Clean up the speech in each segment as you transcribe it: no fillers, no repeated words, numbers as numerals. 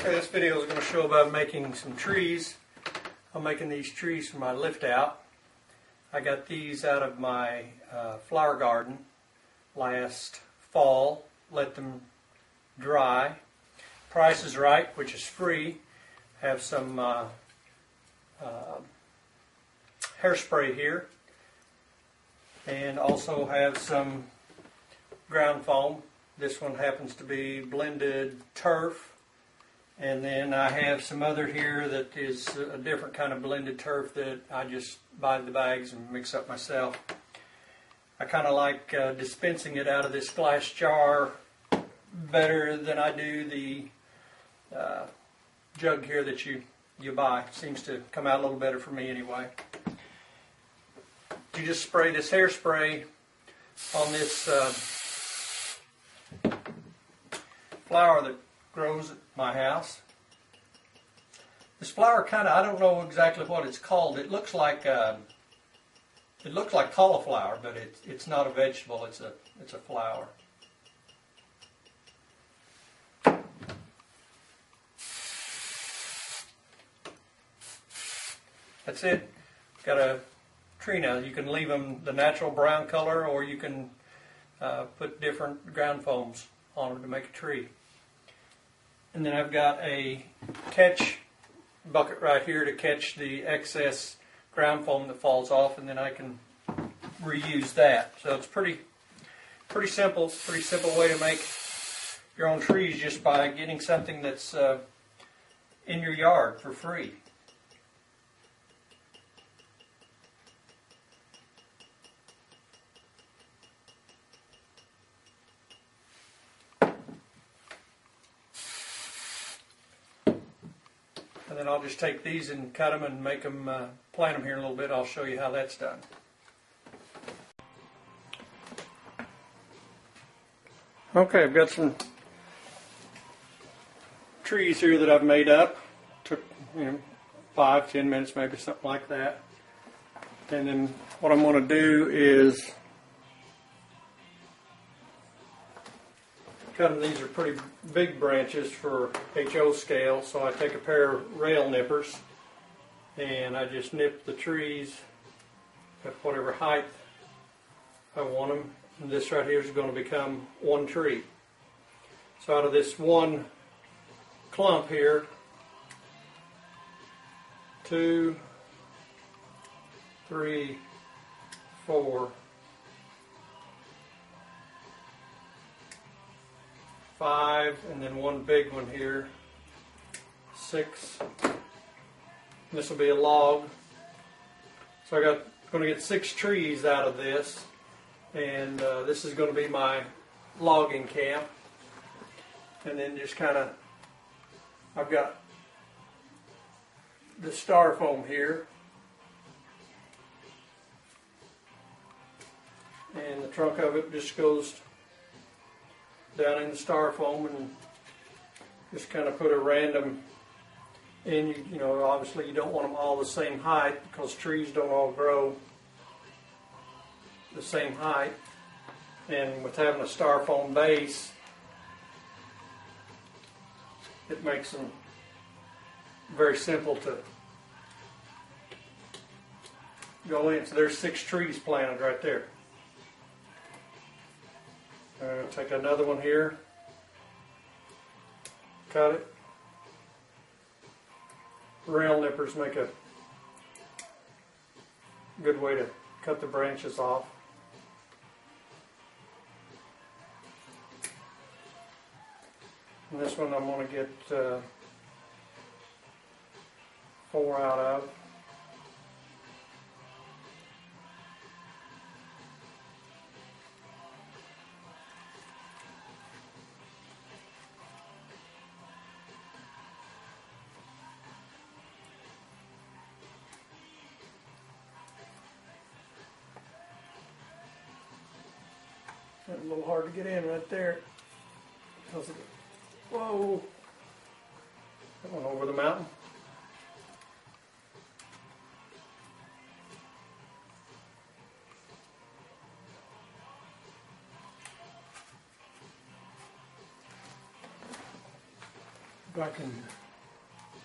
Okay, this video is going to show about making some trees. I'm making these trees for my lift out. I got these out of my flower garden last fall. Let them dry. Price is Right, which is free. Have some hairspray here, and also have some ground foam. This one happens to be blended turf. And then I have some other here that is a different kind of blended turf that I just buy the bags and mix up myself. I kind of like dispensing it out of this glass jar better than I do the jug here that you buy. It seems to come out a little better for me anyway. You just spray this hairspray on this flower that grows at my house. This flower I don't know exactly what it's called. It looks like cauliflower, but it's not a vegetable. It's a flower. That's it. Got a tree now. You can leave them the natural brown color, or you can put different ground foams on them to make a tree. And then I've got a catch bucket right here to catch the excess ground foam that falls off, and then I can reuse that. So it's pretty simple. Pretty simple way to make your own trees just by getting something that's in your yard for free. And then I'll just take these and cut them and make them, plant them here in a little bit. I'll show you how that's done. Okay, I've got some trees here that I've made up. Took 5-10 minutes, maybe something like that. And then what I'm going to do is these are pretty big branches for HO scale, so I take a pair of rail nippers and I just nip the trees at whatever height I want them. And this right here is going to become one tree. So out of this one clump here, 2, 3, 4, 5, and then one big one here, 6. This will be a log. So I'm going to get 6 trees out of this, and this is going to be my logging camp. And then just I've got the styrofoam here, and the trunk of it just goes down in the styrofoam, and just put a random in. Obviously you don't want them all the same height, because trees don't all grow the same height. And with having a styrofoam base, it makes them very simple to go in. So there's 6 trees planted right there. Take another one here, cut it. Rail nippers make a good way to cut the branches off. And this one I'm going to get 4 out of. A little hard to get in right there. Whoa! That went over the mountain. if I can,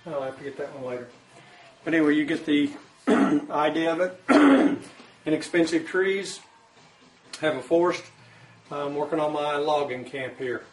I'll have to get that one later. But anyway, you get the idea of it. Inexpensive trees, have a forest. I'm working on my logging camp here.